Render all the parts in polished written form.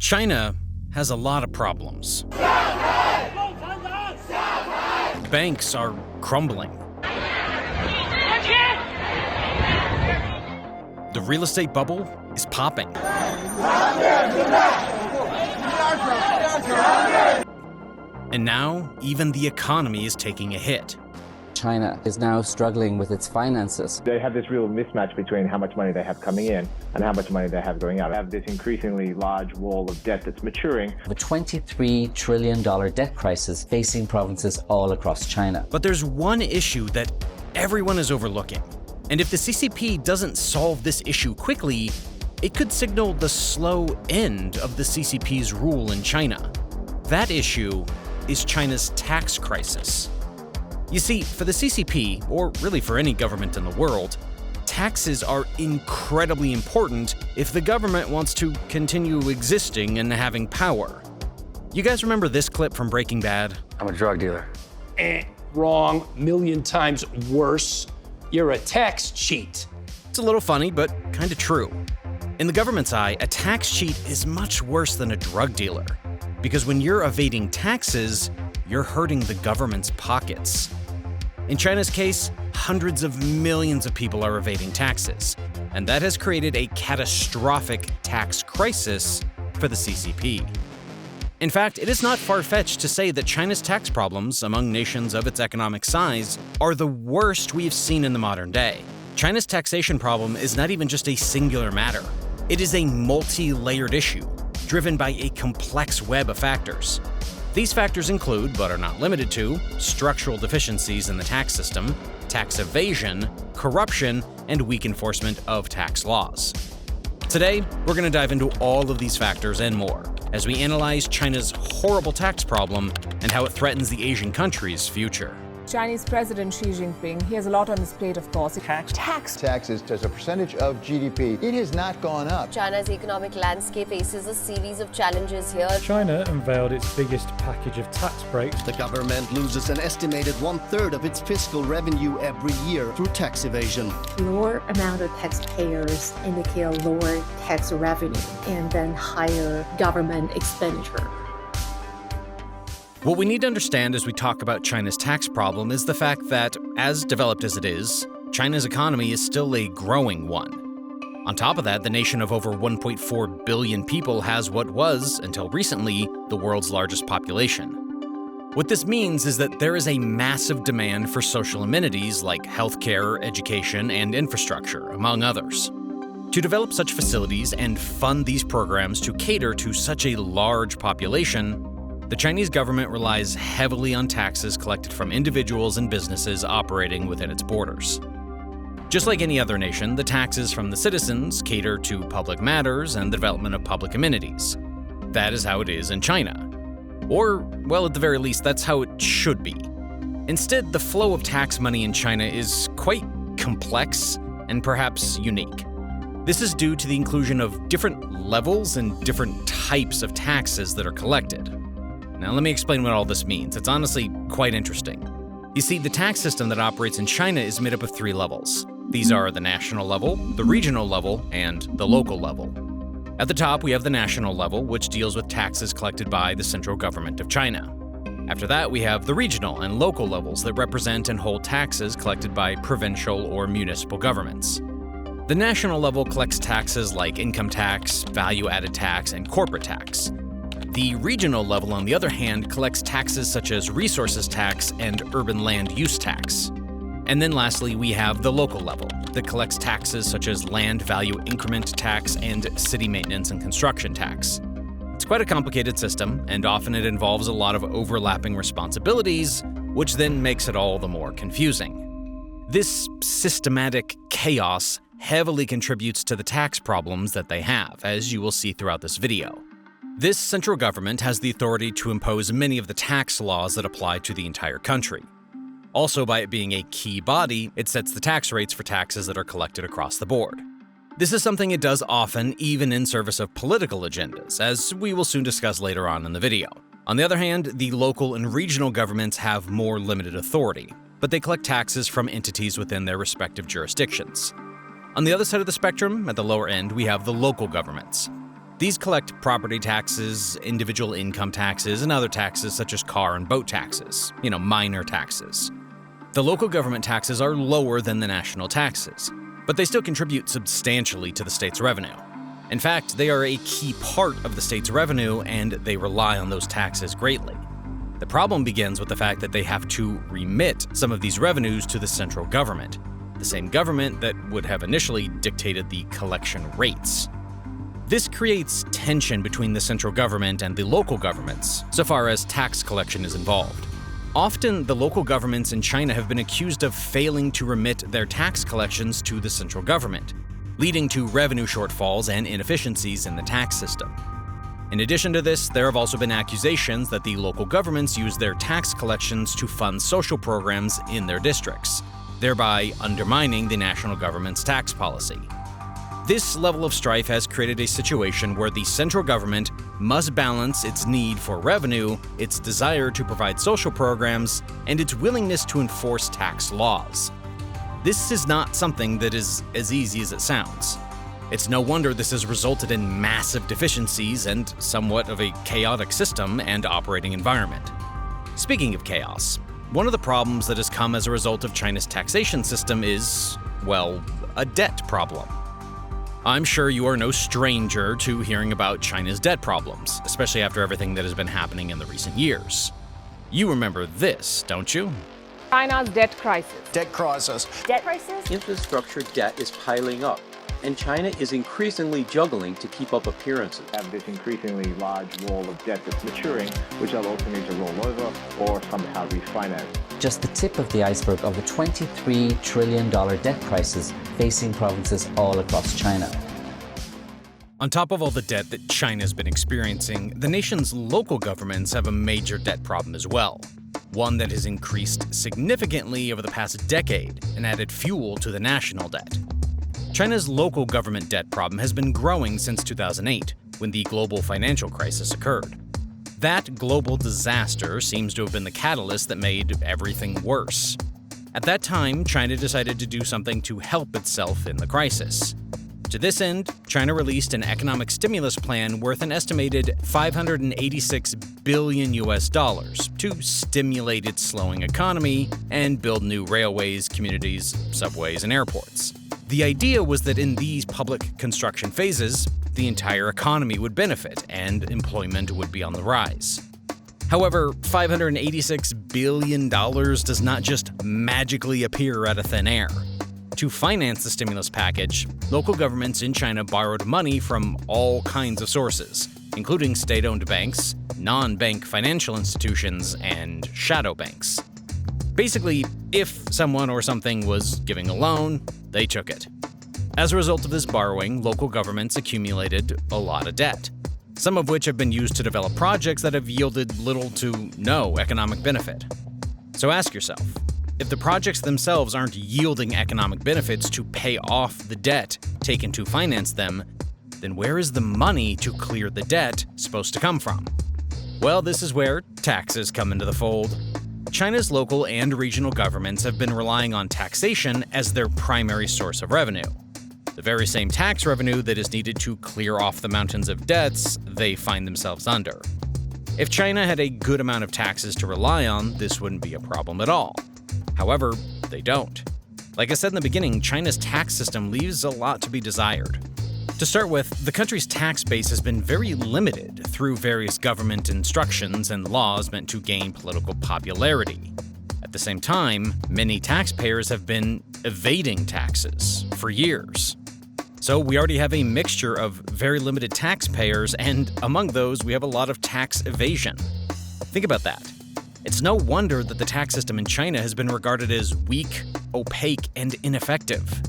China has a lot of problems. Banks are crumbling. The real estate bubble is popping. And now, even the economy is taking a hit. China is now struggling with its finances. They have this real mismatch between how much money they have coming in and how much money they have going out. They have this increasingly large wall of debt that's maturing. A $23 trillion debt crisis facing provinces all across China. But there's one issue that everyone is overlooking. And if the CCP doesn't solve this issue quickly, it could signal the slow end of the CCP's rule in China. That issue is China's tax crisis. You see, for the CCP, or really for any government in the world, taxes are incredibly important if the government wants to continue existing and having power. You guys remember this clip from Breaking Bad? I'm a drug dealer. Wrong. Million times worse. You're a tax cheat. It's a little funny, but kind of true. In the government's eye, a tax cheat is much worse than a drug dealer. Because when you're evading taxes, you're hurting the government's pockets. In China's case, hundreds of millions of people are evading taxes, and that has created a catastrophic tax crisis for the CCP. In fact, it is not far-fetched to say that China's tax problems among nations of its economic size are the worst we have seen in the modern day. China's taxation problem is not even just a singular matter. It is a multi-layered issue, driven by a complex web of factors. These factors include, but are not limited to, structural deficiencies in the tax system, tax evasion, corruption, and weak enforcement of tax laws. Today, we're going to dive into all of these factors and more as we analyze China's horrible tax problem and how it threatens the Asian country's future. Chinese President Xi Jinping, he has a lot on his plate, of course. Taxes as a percentage of GDP, it has not gone up. China's economic landscape faces a series of challenges here. China unveiled its biggest package of tax breaks. The government loses an estimated 1/3 of its fiscal revenue every year through tax evasion. Lower amount of taxpayers indicate lower tax revenue and then higher government expenditure. What we need to understand as we talk about China's tax problem is the fact that, as developed as it is, China's economy is still a growing one. On top of that, the nation of over 1.4 billion people has what was, until recently, the world's largest population. What this means is that there is a massive demand for social amenities like healthcare, education, and infrastructure, among others. To develop such facilities and fund these programs to cater to such a large population, the Chinese government relies heavily on taxes collected from individuals and businesses operating within its borders. Just like any other nation, the taxes from the citizens cater to public matters and the development of public amenities. That is how it is in China. Or, well, at the very least, that's how it should be. Instead, the flow of tax money in China is quite complex and perhaps unique. This is due to the inclusion of different levels and different types of taxes that are collected. Now, let me explain what all this means. It's honestly quite interesting. You see, the tax system that operates in China is made up of 3 levels. These are the national level, the regional level, and the local level. At the top, we have the national level, which deals with taxes collected by the central government of China. After that, we have the regional and local levels that represent and hold taxes collected by provincial or municipal governments. The national level collects taxes like income tax, value-added tax, and corporate tax. The regional level, on the other hand, collects taxes such as resources tax and urban land use tax. And then lastly, we have the local level that collects taxes such as land value increment tax and city maintenance and construction tax. It's quite a complicated system, and often it involves a lot of overlapping responsibilities, which then makes it all the more confusing. This systematic chaos heavily contributes to the tax problems that they have, as you will see throughout this video. This central government has the authority to impose many of the tax laws that apply to the entire country. Also, by it being a key body, it sets the tax rates for taxes that are collected across the board. This is something it does often, even in service of political agendas, as we will soon discuss later on in the video. On the other hand, the local and regional governments have more limited authority, but they collect taxes from entities within their respective jurisdictions. On the other side of the spectrum, at the lower end, we have the local governments. These collect property taxes, individual income taxes, and other taxes such as car and boat taxes, minor taxes. The local government taxes are lower than the national taxes, but they still contribute substantially to the state's revenue. In fact, they are a key part of the state's revenue, and they rely on those taxes greatly. The problem begins with the fact that they have to remit some of these revenues to the central government, the same government that would have initially dictated the collection rates. This creates tension between the central government and the local governments, so far as tax collection is involved. Often, the local governments in China have been accused of failing to remit their tax collections to the central government, leading to revenue shortfalls and inefficiencies in the tax system. In addition to this, there have also been accusations that the local governments use their tax collections to fund social programs in their districts, thereby undermining the national government's tax policy. This level of strife has created a situation where the central government must balance its need for revenue, its desire to provide social programs, and its willingness to enforce tax laws. This is not something that is as easy as it sounds. It's no wonder this has resulted in massive deficiencies and somewhat of a chaotic system and operating environment. Speaking of chaos, one of the problems that has come as a result of China's taxation system is, well, a debt problem. I'm sure you are no stranger to hearing about China's debt problems, especially after everything that has been happening in the recent years. You remember this, don't you? China's debt crisis. Debt crisis. Debt crisis? Infrastructure debt is piling up, and China is increasingly juggling to keep up appearances. Have this increasingly large wall of debt that's maturing, which they'll also need to roll over or somehow refinance. Just the tip of the iceberg of a $23 trillion debt crisis facing provinces all across China. On top of all the debt that China's been experiencing, the nation's local governments have a major debt problem as well. One that has increased significantly over the past decade and added fuel to the national debt. China's local government debt problem has been growing since 2008, when the global financial crisis occurred. That global disaster seems to have been the catalyst that made everything worse. At that time, China decided to do something to help itself in the crisis. To this end, China released an economic stimulus plan worth an estimated $586 billion to stimulate its slowing economy and build new railways, communities, subways, and airports. The idea was that in these public construction phases, the entire economy would benefit and employment would be on the rise. However, $586 billion does not just magically appear out of thin air. To finance the stimulus package, local governments in China borrowed money from all kinds of sources, including state-owned banks, non-bank financial institutions, and shadow banks. Basically, if someone or something was giving a loan, they took it. As a result of this borrowing, local governments accumulated a lot of debt, some of which have been used to develop projects that have yielded little to no economic benefit. So ask yourself, if the projects themselves aren't yielding economic benefits to pay off the debt taken to finance them, then where is the money to clear the debt supposed to come from? Well, this is where taxes come into the fold. China's local and regional governments have been relying on taxation as their primary source of revenue. The very same tax revenue that is needed to clear off the mountains of debts they find themselves under. If China had a good amount of taxes to rely on, this wouldn't be a problem at all. However, they don't. Like I said in the beginning, China's tax system leaves a lot to be desired. To start with, the country's tax base has been very limited through various government instructions and laws meant to gain political popularity. At the same time, many taxpayers have been evading taxes for years. So we already have a mixture of very limited taxpayers, and among those, we have a lot of tax evasion. Think about that. It's no wonder that the tax system in China has been regarded as weak, opaque, and ineffective.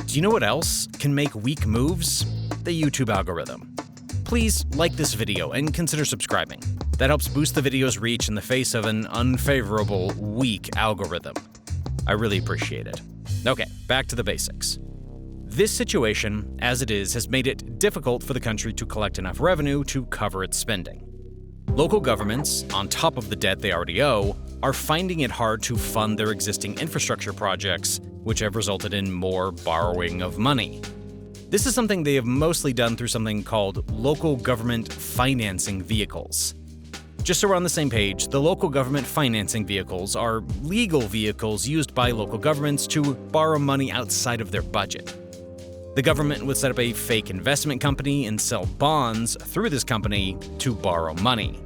Do you know what else can make weak moves? The YouTube algorithm. Please like this video and consider subscribing. That helps boost the video's reach in the face of an unfavorable, weak algorithm. I really appreciate it. Okay, back to the basics. This situation, as it is, has made it difficult for the country to collect enough revenue to cover its spending. Local governments, on top of the debt they already owe, are finding it hard to fund their existing infrastructure projects, which have resulted in more borrowing of money. This is something they have mostly done through something called local government financing vehicles. Just so we're on the same page, the local government financing vehicles are legal vehicles used by local governments to borrow money outside of their budget. The government would set up a fake investment company and sell bonds through this company to borrow money.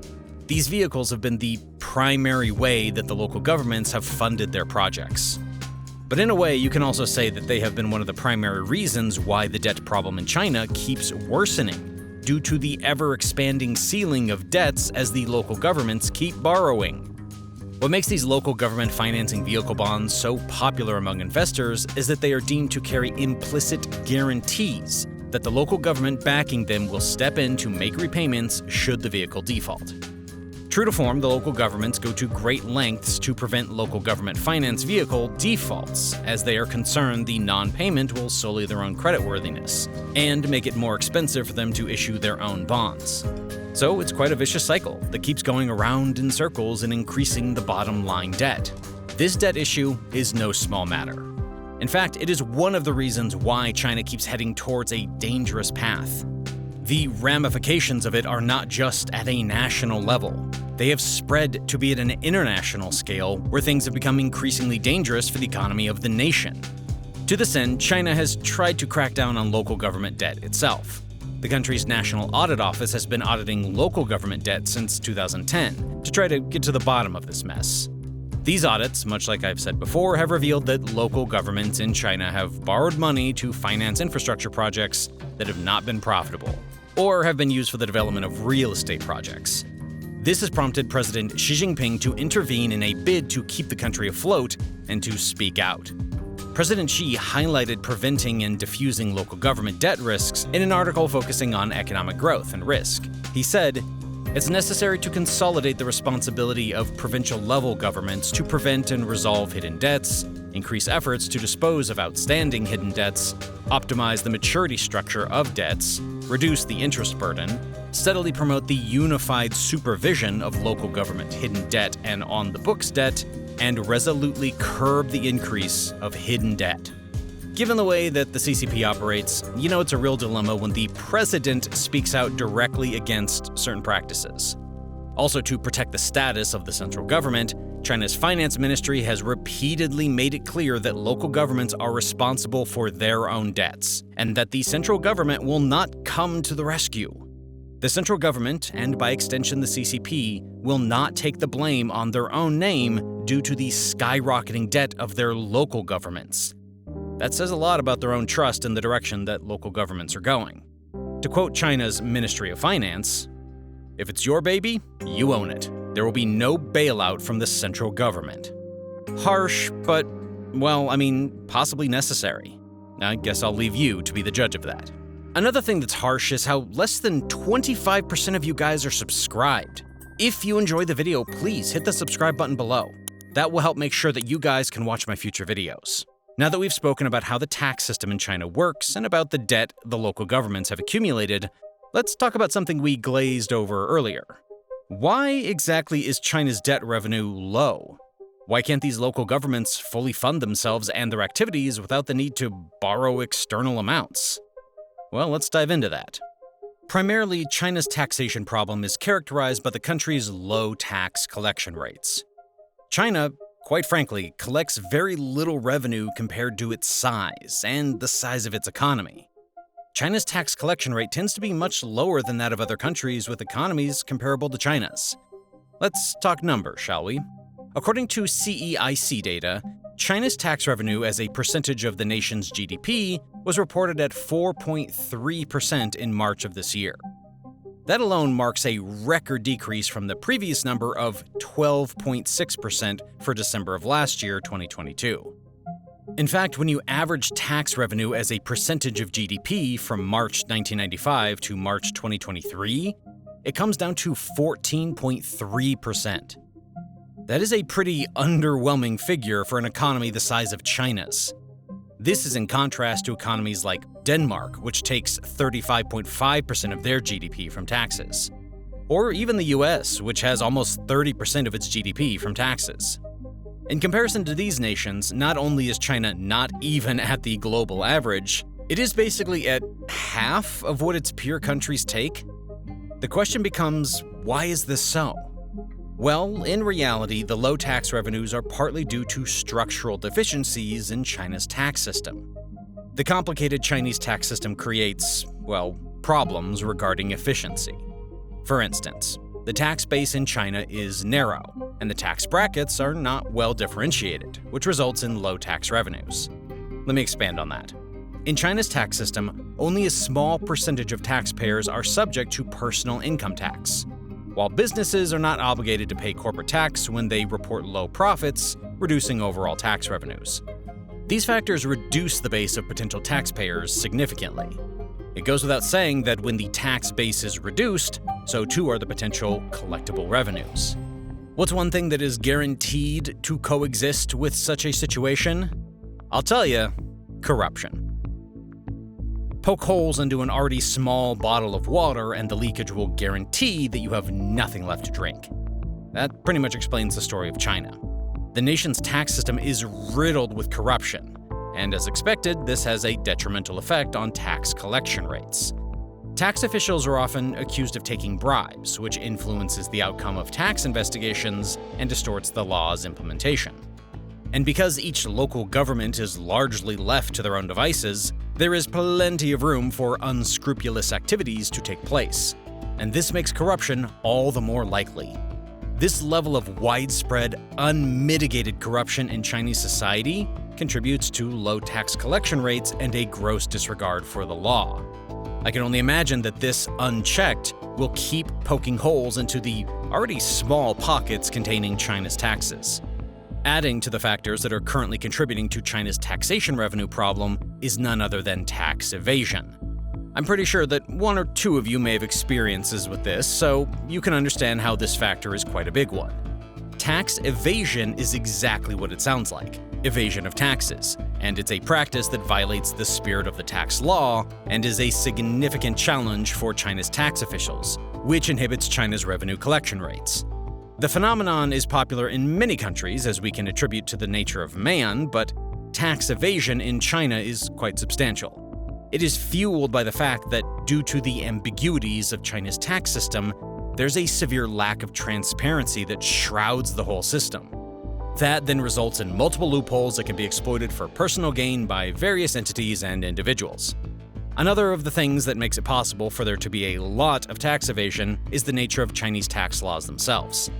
These vehicles have been the primary way that the local governments have funded their projects. But in a way, you can also say that they have been one of the primary reasons why the debt problem in China keeps worsening, due to the ever-expanding ceiling of debts as the local governments keep borrowing. What makes these local government financing vehicle bonds so popular among investors is that they are deemed to carry implicit guarantees that the local government backing them will step in to make repayments should the vehicle default. True to form, the local governments go to great lengths to prevent local government finance vehicle defaults, as they are concerned the non-payment will sully their own creditworthiness, and make it more expensive for them to issue their own bonds. So it's quite a vicious cycle that keeps going around in circles and increasing the bottom line debt. This debt issue is no small matter. In fact, it is one of the reasons why China keeps heading towards a dangerous path. The ramifications of it are not just at a national level. They have spread to be at an international scale where things have become increasingly dangerous for the economy of the nation. To this end, China has tried to crack down on local government debt itself. The country's National Audit Office has been auditing local government debt since 2010 to try to get to the bottom of this mess. These audits, much like I've said before, have revealed that local governments in China have borrowed money to finance infrastructure projects that have not been profitable, or have been used for the development of real estate projects. This has prompted President Xi Jinping to intervene in a bid to keep the country afloat and to speak out. President Xi highlighted preventing and diffusing local government debt risks in an article focusing on economic growth and risk. He said, "It's necessary to consolidate the responsibility of provincial-level governments to prevent and resolve hidden debts, increase efforts to dispose of outstanding hidden debts, optimize the maturity structure of debts, reduce the interest burden, steadily promote the unified supervision of local government hidden debt and on-the-books debt, and resolutely curb the increase of hidden debt." Given the way that the CCP operates, you know it's a real dilemma when the president speaks out directly against certain practices. Also, to protect the status of the central government, China's finance ministry has repeatedly made it clear that local governments are responsible for their own debts, and that the central government will not come to the rescue. The central government, and by extension the CCP, will not take the blame on their own name due to the skyrocketing debt of their local governments. That says a lot about their own trust in the direction that local governments are going. To quote China's Ministry of Finance, "If it's your baby, you own it. There will be no bailout from the central government." Harsh, but, well, possibly necessary. I guess I'll leave you to be the judge of that. Another thing that's harsh is how less than 25% of you guys are subscribed. If you enjoy the video, please hit the subscribe button below. That will help make sure that you guys can watch my future videos. Now that we've spoken about how the tax system in China works and about the debt the local governments have accumulated, let's talk about something we glazed over earlier. Why exactly is China's debt revenue low? Why can't these local governments fully fund themselves and their activities without the need to borrow external amounts? Well, let's dive into that. Primarily, China's taxation problem is characterized by the country's low tax collection rates. China, quite frankly, collects very little revenue compared to its size and the size of its economy. China's tax collection rate tends to be much lower than that of other countries with economies comparable to China's. Let's talk numbers, shall we? According to CEIC data, China's tax revenue as a percentage of the nation's GDP was reported at 4.3% in March of this year. That alone marks a record decrease from the previous number of 12.6% for December of last year, 2022. In fact, when you average tax revenue as a percentage of GDP from March 1995 to March 2023, it comes down to 14.3%. That is a pretty underwhelming figure for an economy the size of China's. This is in contrast to economies like Denmark, which takes 35.5% of their GDP from taxes. Or even the US, which has almost 30% of its GDP from taxes. In comparison to these nations, not only is China not even at the global average, It is basically at half of what its peer countries take. The question becomes, why is this so? Well, in reality, the low tax revenues are partly due to structural deficiencies in China's tax system. The complicated Chinese tax system creates, well, problems regarding efficiency. For instance, the tax base in China is narrow, and the tax brackets are not well differentiated, which results in low tax revenues. Let me expand on that. In China's tax system, only a small percentage of taxpayers are subject to personal income tax, while businesses are not obligated to pay corporate tax when they report low profits, reducing overall tax revenues. These factors reduce the base of potential taxpayers significantly. It goes without saying that when the tax base is reduced, so too are the potential collectible revenues. What's one thing that is guaranteed to coexist with such a situation? I'll tell you, corruption. Poke holes into an already small bottle of water and the leakage will guarantee that you have nothing left to drink. That pretty much explains the story of China. The nation's tax system is riddled with corruption, and as expected, this has a detrimental effect on tax collection rates. Tax officials are often accused of taking bribes, which influences the outcome of tax investigations and distorts the law's implementation. And because each local government is largely left to their own devices, there is plenty of room for unscrupulous activities to take place, and this makes corruption all the more likely. This level of widespread, unmitigated corruption in Chinese society contributes to low tax collection rates and a gross disregard for the law. I can only imagine that this, unchecked, will keep poking holes into the already small pockets containing China's taxes. Adding to the factors that are currently contributing to China's taxation revenue problem is none other than tax evasion. I'm pretty sure that one or two of you may have experiences with this, so you can understand how this factor is quite a big one. Tax evasion is exactly what it sounds like, evasion of taxes, and it's a practice that violates the spirit of the tax law and is a significant challenge for China's tax officials, which inhibits China's revenue collection rates. The phenomenon is popular in many countries, as we can attribute to the nature of man, but tax evasion in China is quite substantial. It is fueled by the fact that, due to the ambiguities of China's tax system, there's a severe lack of transparency that shrouds the whole system. That then results in multiple loopholes that can be exploited for personal gain by various entities and individuals. Another of the things that makes it possible for there to be a lot of tax evasion is the nature of Chinese tax laws themselves.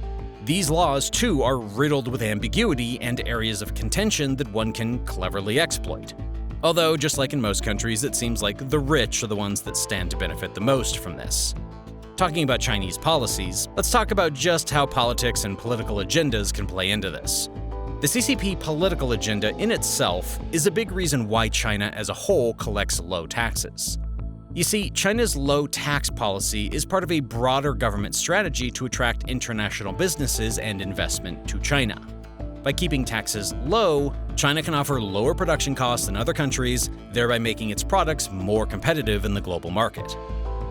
These laws, too, are riddled with ambiguity and areas of contention that one can cleverly exploit. Although, just like in most countries, it seems like the rich are the ones that stand to benefit the most from this. Talking about Chinese policies, let's talk about just how politics and political agendas can play into this. The CCP political agenda in itself is a big reason why China as a whole collects low taxes. You see, China's low tax policy is part of a broader government strategy to attract international businesses and investment to China. By keeping taxes low, China can offer lower production costs than other countries, thereby making its products more competitive in the global market.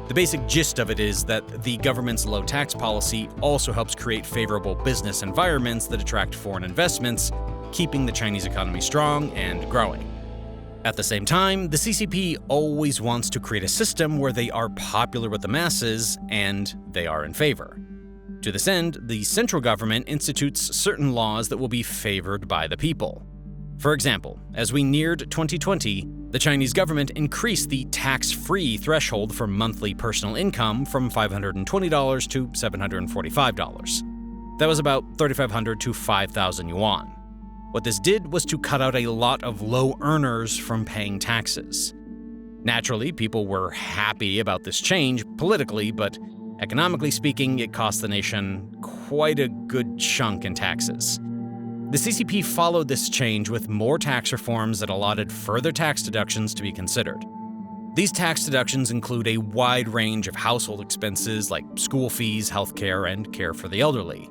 The basic gist of it is that the government's low tax policy also helps create favorable business environments that attract foreign investments, keeping the Chinese economy strong and growing. At the same time, the CCP always wants to create a system where they are popular with the masses and they are in favor. To this end, the central government institutes certain laws that will be favored by the people. For example, as we neared 2020, the Chinese government increased the tax-free threshold for monthly personal income from $520 to $745. That was about 3,500 to 5,000 yuan. What this did was to cut out a lot of low earners from paying taxes. Naturally, people were happy about this change politically, but economically speaking, it cost the nation quite a good chunk in taxes. The CCP followed this change with more tax reforms that allotted further tax deductions to be considered. These tax deductions include a wide range of household expenses like school fees, healthcare, and care for the elderly.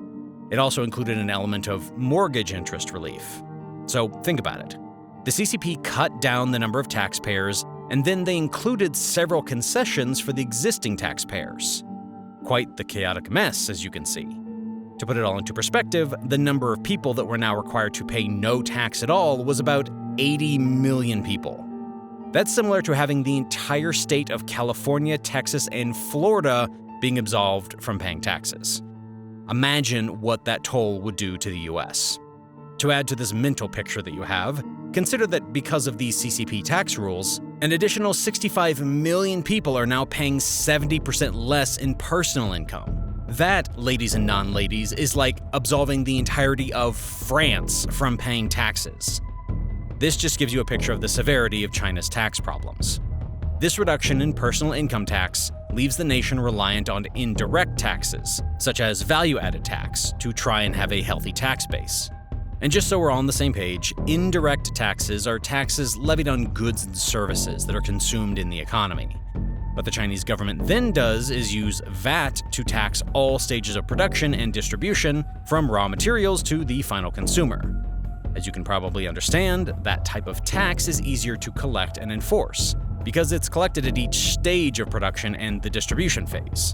It also included an element of mortgage interest relief. So think about it. The CCP cut down the number of taxpayers, and then they included several concessions for the existing taxpayers. Quite the chaotic mess, as you can see. To put it all into perspective, the number of people that were now required to pay no tax at all was about 80 million people. That's similar to having the entire state of California, Texas, and Florida being absolved from paying taxes. Imagine what that toll would do to the US. To add to this mental picture that you have, consider that because of these CCP tax rules, an additional 65 million people are now paying 70% less in personal income. That, ladies and non-ladies, is like absolving the entirety of France from paying taxes. This just gives you a picture of the severity of China's tax problems. This reduction in personal income tax leaves the nation reliant on indirect taxes, such as value-added tax, to try and have a healthy tax base. And just so we're all on the same page, indirect taxes are taxes levied on goods and services that are consumed in the economy. What the Chinese government then does is use VAT to tax all stages of production and distribution, from raw materials to the final consumer. As you can probably understand, that type of tax is easier to collect and enforce, because it's collected at each stage of production and the distribution phase.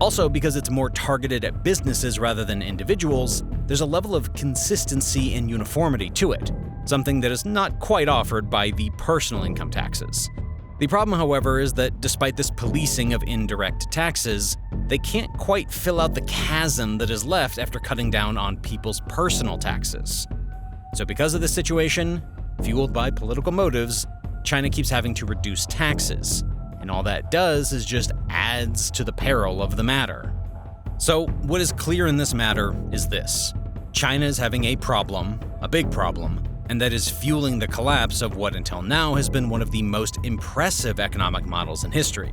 Also, because it's more targeted at businesses rather than individuals, there's a level of consistency and uniformity to it, something that is not quite offered by the personal income taxes. The problem, however, is that despite this policing of indirect taxes, they can't quite fill out the chasm that is left after cutting down on people's personal taxes. So because of this situation, fueled by political motives, China keeps having to reduce taxes, and all that does is just adds to the peril of the matter. So what is clear in this matter is this: China is having a problem, a big problem, and that is fueling the collapse of what until now has been one of the most impressive economic models in history.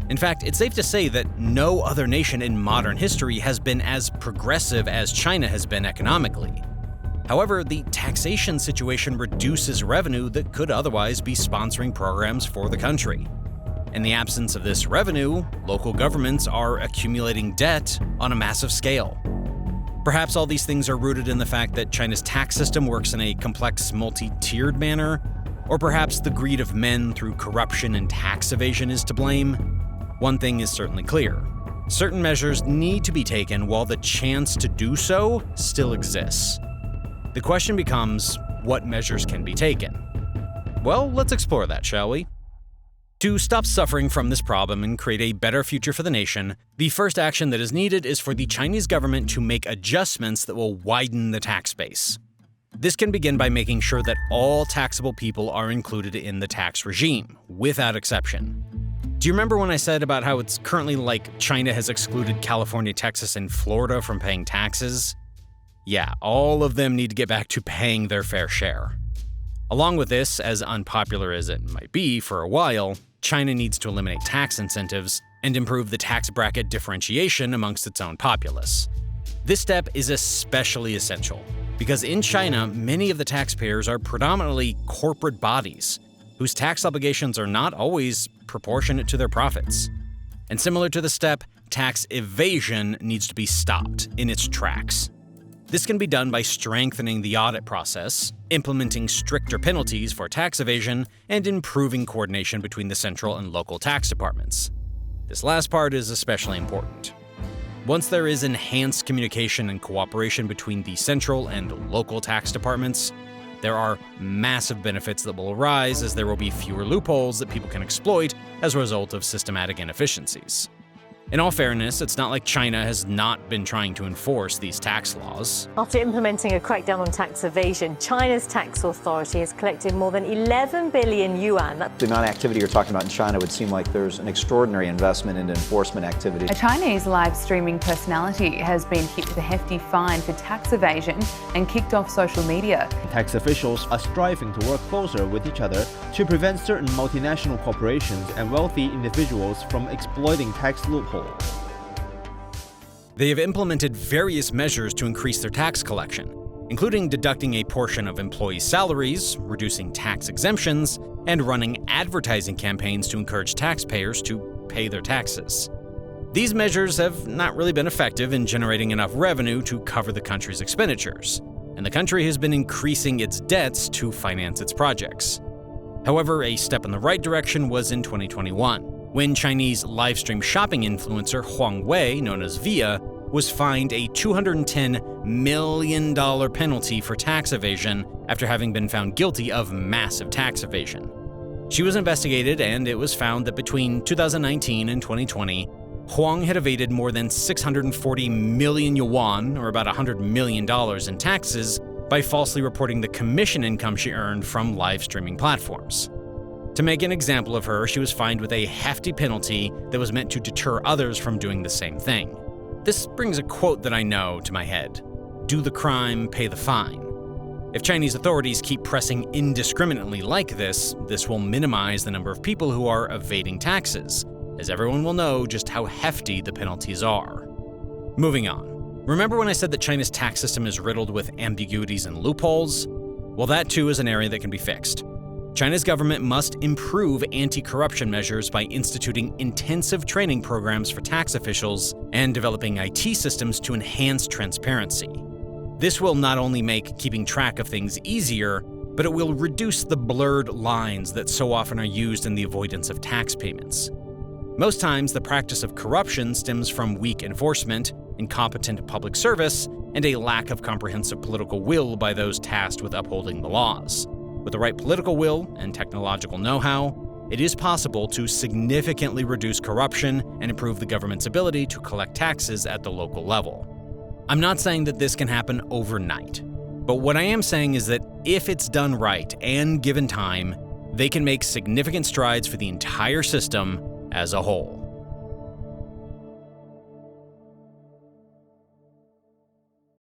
In fact, it's safe to say that no other nation in modern history has been as progressive as China has been economically. However, the taxation situation reduces revenue that could otherwise be sponsoring programs for the country. In the absence of this revenue, local governments are accumulating debt on a massive scale. Perhaps all these things are rooted in the fact that China's tax system works in a complex, multi-tiered manner, or perhaps the greed of men through corruption and tax evasion is to blame. One thing is certainly clear: certain measures need to be taken while the chance to do so still exists. The question becomes, what measures can be taken? Well, let's explore that, shall we? To stop suffering from this problem and create a better future for the nation, the first action that is needed is for the Chinese government to make adjustments that will widen the tax base. This can begin by making sure that all taxable people are included in the tax regime, without exception. Do you remember when I said about how it's currently like China has excluded California, Texas, and Florida from paying taxes? Yeah, all of them need to get back to paying their fair share. Along with this, as unpopular as it might be for a while, China needs to eliminate tax incentives and improve the tax bracket differentiation amongst its own populace. This step is especially essential because in China, many of the taxpayers are predominantly corporate bodies whose tax obligations are not always proportionate to their profits. And similar to the step, tax evasion needs to be stopped in its tracks. This can be done by strengthening the audit process, implementing stricter penalties for tax evasion, and improving coordination between the central and local tax departments. This last part is especially important. Once there is enhanced communication and cooperation between the central and local tax departments, there are massive benefits that will arise, as there will be fewer loopholes that people can exploit as a result of systematic inefficiencies. In all fairness, it's not like China has not been trying to enforce these tax laws. After implementing a crackdown on tax evasion, China's tax authority has collected more than 11 billion yuan. The amount of activity you're talking about in China would seem like there's an extraordinary investment in enforcement activity. A Chinese live streaming personality has been hit with a hefty fine for tax evasion and kicked off social media. Tax officials are striving to work closer with each other to prevent certain multinational corporations and wealthy individuals from exploiting tax loopholes. They have implemented various measures to increase their tax collection, including deducting a portion of employees' salaries, reducing tax exemptions, and running advertising campaigns to encourage taxpayers to pay their taxes. These measures have not really been effective in generating enough revenue to cover the country's expenditures, and the country has been increasing its debts to finance its projects. However, a step in the right direction was in 2021. When Chinese live-stream shopping influencer Huang Wei, known as Via, was fined a $210 million penalty for tax evasion after having been found guilty of massive tax evasion. She was investigated, and it was found that between 2019 and 2020, Huang had evaded more than 640 million yuan, or about $100 million in taxes, by falsely reporting the commission income she earned from live streaming platforms. To make an example of her, she was fined with a hefty penalty that was meant to deter others from doing the same thing. This brings a quote that I know to my head: "Do the crime, pay the fine." If Chinese authorities keep pressing indiscriminately like this will minimize the number of people who are evading taxes, as everyone will know just how hefty the penalties are. Moving on. Remember when I said that China's tax system is riddled with ambiguities and loopholes? Well, that too is an area that can be fixed. China's government must improve anti-corruption measures by instituting intensive training programs for tax officials and developing IT systems to enhance transparency. This will not only make keeping track of things easier, but it will reduce the blurred lines that so often are used in the avoidance of tax payments. Most times, the practice of corruption stems from weak enforcement, incompetent public service, and a lack of comprehensive political will by those tasked with upholding the laws. With the right political will and technological know-how, it is possible to significantly reduce corruption and improve the government's ability to collect taxes at the local level. I'm not saying that this can happen overnight, but what I am saying is that if it's done right and given time, they can make significant strides for the entire system as a whole.